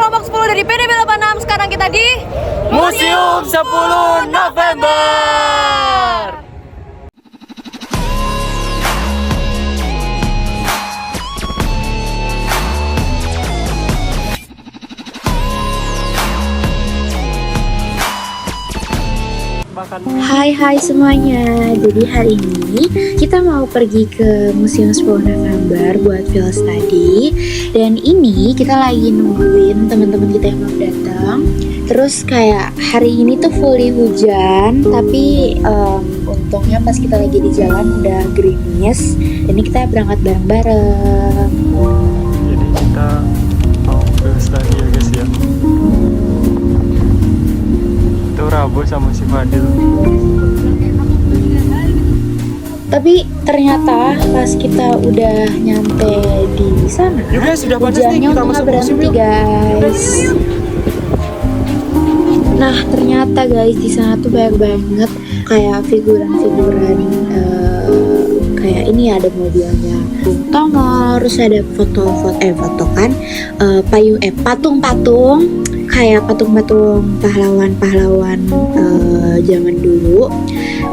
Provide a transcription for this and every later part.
kelompok 10 dari PDB 86. Sekarang kita di Museum 10 November. Hai semuanya. Jadi hari ini kita mau pergi ke Museum 10 November buat field study. Dan ini kita lagi nungguin teman-teman kita yang mau datang. Terus kayak hari ini tuh fully hujan, tapi untungnya pas kita lagi di jalan udah gerimis. Dan ini kita berangkat bareng-bareng. Jadi kita mau field study ya guys ya. Itu Rabu sama si Fadil. Tapi ternyata pas kita udah nyampe di sana, Sudah panas nih, hujannya kita nggak masuk berhenti museum yuk. guys. Nah ternyata guys di sana tuh banyak banget kayak figuran-figuran kayak ini ada mobilnya Bung Tomo, terus ada patung-patung kayak patung-patung pahlawan-pahlawan zaman dulu.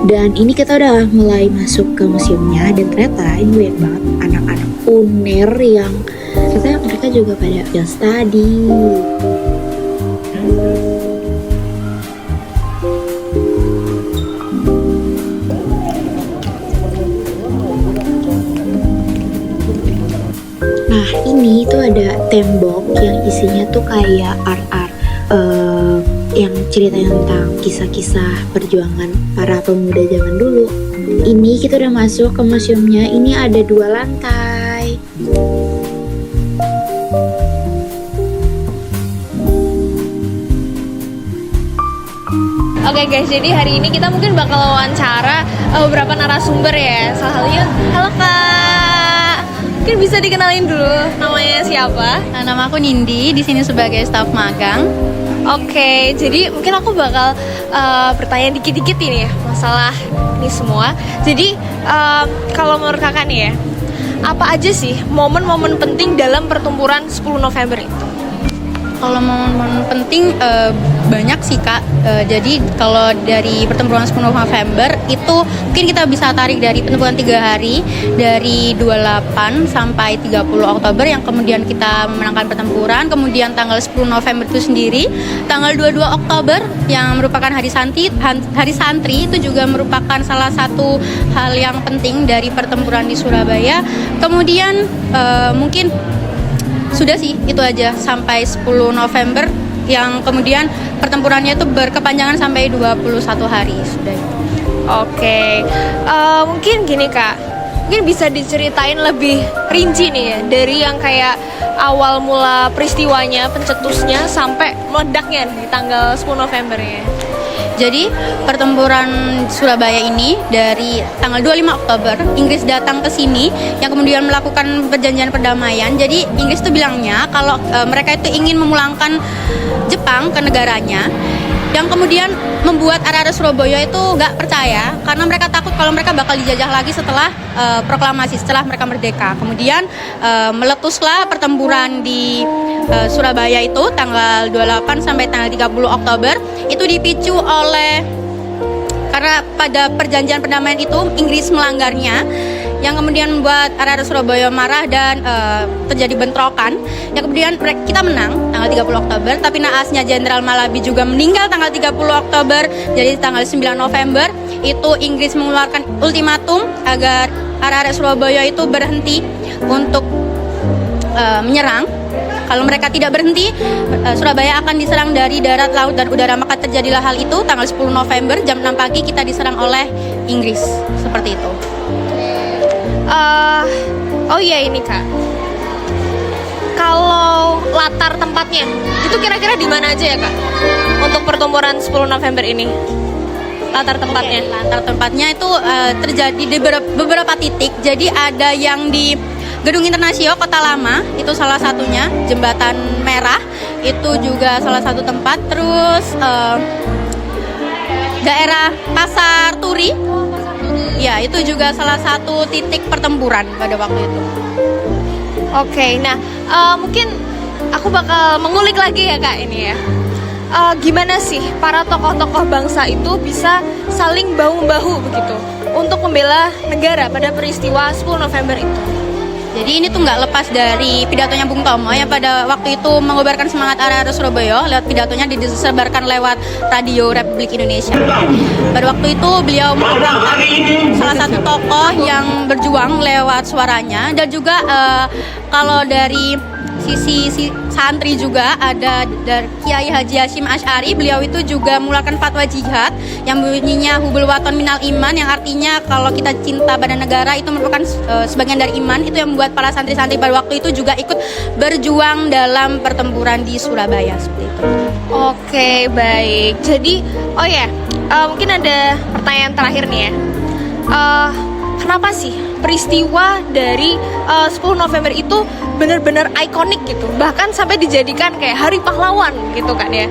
Dan ini kita udah mulai masuk ke museumnya dan ternyata ini banyak banget anak-anak UNER yang ternyata mereka juga pada field study. Nah ini tuh ada tembok yang isinya tuh kayak art-art yang ceritanya tentang kisah-kisah perjuangan para pemuda zaman dulu. Ini kita udah masuk ke museumnya. Ini ada 2 lantai. Oke guys, jadi hari ini kita mungkin bakal wawancara beberapa narasumber ya. Salah satunya, halo Kak. Mungkin bisa dikenalin dulu namanya siapa? Nah, nama aku Nindi, di sini sebagai staf magang. Oke, jadi mungkin aku bakal bertanya dikit-dikit ini ya masalah ini semua. Jadi kalau menurut kakak nih ya, apa aja sih momen-momen penting dalam pertempuran 10 November itu? Kalau momen penting banyak sih Kak. Jadi kalau dari pertempuran 10 November itu mungkin kita bisa tarik dari pertempuran 3 hari, dari 28 sampai 30 Oktober yang kemudian kita memenangkan pertempuran. Kemudian tanggal 10 November itu sendiri, tanggal 22 Oktober yang merupakan hari santri itu juga merupakan salah satu hal yang penting dari pertempuran di Surabaya. Kemudian mungkin sudah sih itu aja sampai 10 November yang kemudian pertempurannya itu berkepanjangan sampai 21 hari sudah itu. Oke, mungkin gini Kak, mungkin bisa diceritain lebih rinci nih ya, dari yang kayak awal mula peristiwanya, pencetusnya sampai meledaknya di tanggal 10 November ya. Jadi pertempuran Surabaya ini dari tanggal 25 Oktober Inggris datang ke sini yang kemudian melakukan perjanjian perdamaian. Jadi Inggris itu bilangnya kalau mereka itu ingin memulangkan Jepang ke negaranya, yang kemudian membuat arah-arah Surabaya itu nggak percaya karena mereka takut kalau mereka bakal dijajah lagi setelah proklamasi, setelah mereka merdeka. Kemudian meletuslah pertempuran di Surabaya itu tanggal 28 sampai tanggal 30 Oktober. Itu dipicu oleh karena pada perjanjian perdamaian itu Inggris melanggarnya, yang kemudian membuat arah-arah Surabaya marah dan terjadi bentrokan. Yang kemudian kita menang tanggal 30 Oktober, tapi naasnya Jenderal Malabi juga meninggal tanggal 30 Oktober. Jadi tanggal 9 November itu Inggris mengeluarkan ultimatum agar arah-arah Surabaya itu berhenti untuk menyerang. Kalau mereka tidak berhenti, Surabaya akan diserang dari darat, laut, dan udara. Maka terjadilah hal itu tanggal 10 November jam 6 pagi kita diserang oleh Inggris. Seperti itu. Oh iya ini Kak, kalau latar tempatnya itu kira-kira di mana aja ya Kak untuk pertempuran 10 November ini? Latar tempatnya? Latar tempatnya itu terjadi di beberapa titik. Jadi ada yang di Gedung Internasio Kota Lama, itu salah satunya. Jembatan Merah itu juga salah satu tempat. Terus daerah Pasar Turi, ya itu juga salah satu titik pertempuran pada waktu itu. Oke, nah mungkin aku bakal mengulik lagi ya Kak ini ya. Gimana sih para tokoh-tokoh bangsa itu bisa saling bahu-membahu begitu untuk membela negara pada peristiwa 10 November itu? Jadi ini tuh nggak lepas dari pidatonya Bung Tomo yang pada waktu itu mengobarkan semangat arah-arah Surabaya. Lewat pidatonya disebarkan lewat Radio Republik Indonesia. Pada waktu itu beliau merupakan salah satu tokoh yang berjuang lewat suaranya. Dan juga kalau dari sisi santri juga ada dari Kiai Haji Hashim Asy'ari. Beliau itu juga mengeluarkan fatwa jihad yang bunyinya hubul waton minal iman, yang artinya kalau kita cinta pada negara itu merupakan sebagian dari iman. Itu yang membuat para santri-santri pada waktu itu juga ikut berjuang dalam pertempuran di Surabaya seperti itu. Oke, baik. Jadi, mungkin ada pertanyaan terakhir nih ya. Kenapa sih peristiwa dari 10 November itu benar-benar ikonik gitu, bahkan sampai dijadikan kayak hari pahlawan gitu kan ya?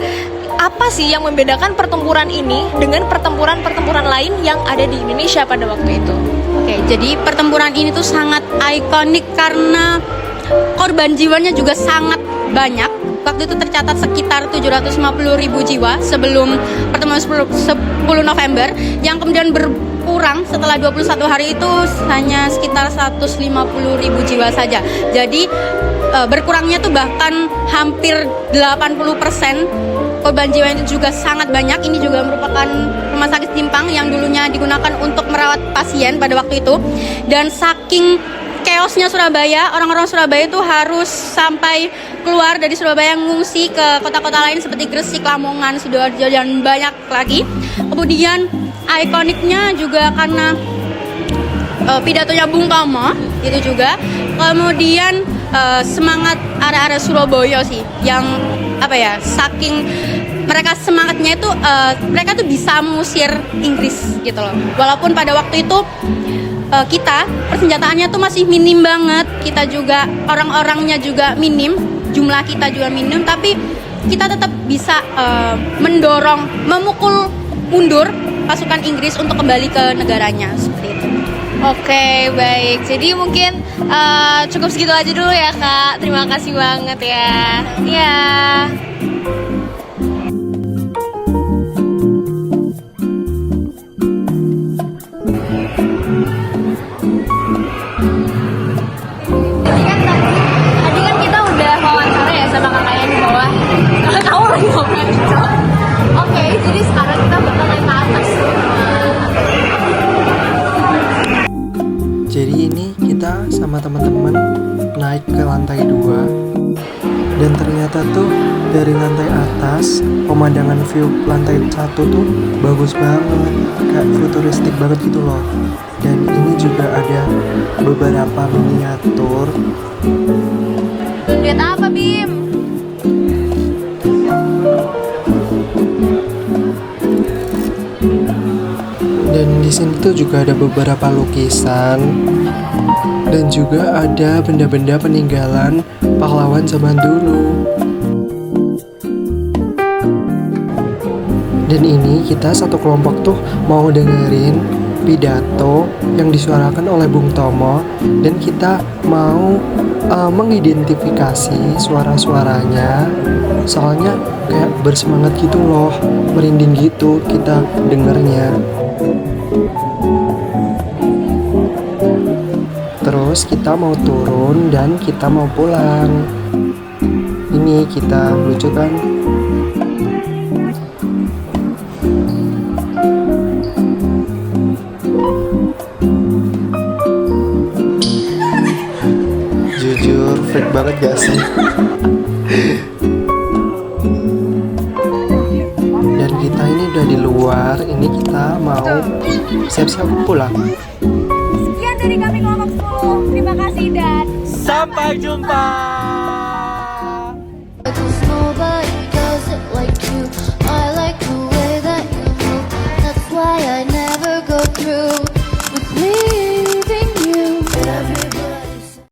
Apa sih yang membedakan pertempuran ini dengan pertempuran-pertempuran lain yang ada di Indonesia pada waktu itu? Oke, jadi pertempuran ini tuh sangat ikonik karena korban jiwanya juga sangat banyak. Waktu itu tercatat sekitar 750.000 jiwa sebelum pertemuan 10 November, yang kemudian berkurang setelah 21 hari itu hanya sekitar 150.000 jiwa saja. Jadi berkurangnya tuh bahkan hampir 80%. Korban jiwa itu juga sangat banyak. Ini juga merupakan rumah sakit Simpang yang dulunya digunakan untuk merawat pasien pada waktu itu. Dan saking chaosnya Surabaya, orang-orang Surabaya itu harus sampai keluar dari Surabaya ngungsi ke kota-kota lain seperti Gresik, Lamongan, Sidoarjo, dan banyak lagi. Kemudian ikoniknya juga karena pidatonya Bung Tomo itu juga. Kemudian semangat arah-arah Surabaya sih yang saking mereka semangatnya itu mereka tuh bisa mengusir Inggris gitu loh. Walaupun pada waktu itu kita persenjataannya tuh masih minim banget, kita juga orang-orangnya juga minim, jumlah kita juga minim, tapi kita tetap bisa mendorong, memukul mundur pasukan Inggris untuk kembali ke negaranya seperti itu. Oke, baik. Jadi mungkin cukup segitu aja dulu ya Kak. Terima kasih banget ya. Iya. Tadi kan kita udah wawancara ya sama kakak yang di bawah. Kamu lagi ngomong. Oke, jadi sekarang kita bakal naik ke atas. Jadi ini kita sama teman-teman naik ke lantai 2. Dan ternyata tuh dari lantai atas pemandangan view lantai 1 tuh bagus banget, kayak futuristik banget gitu loh. Dan ini juga ada beberapa miniatur. Lihat apa, Bim? Dan di sini tuh juga ada beberapa lukisan dan juga ada benda-benda peninggalan pahlawan zaman dulu. Dan ini kita satu kelompok tuh mau dengerin pidato yang disuarakan oleh Bung Tomo, dan kita mau mengidentifikasi suara-suaranya. Soalnya kayak bersemangat gitu loh, merinding gitu kita dengernya. Terus kita mau turun dan kita mau pulang. Ini kita lucu kan? Jujur freak banget gak sih? Dan kita ini udah di luar. Ini kita mau siap-siap pulang. Sekian dari kami kelompok 10. Terima kasih dan Sampai jumpa.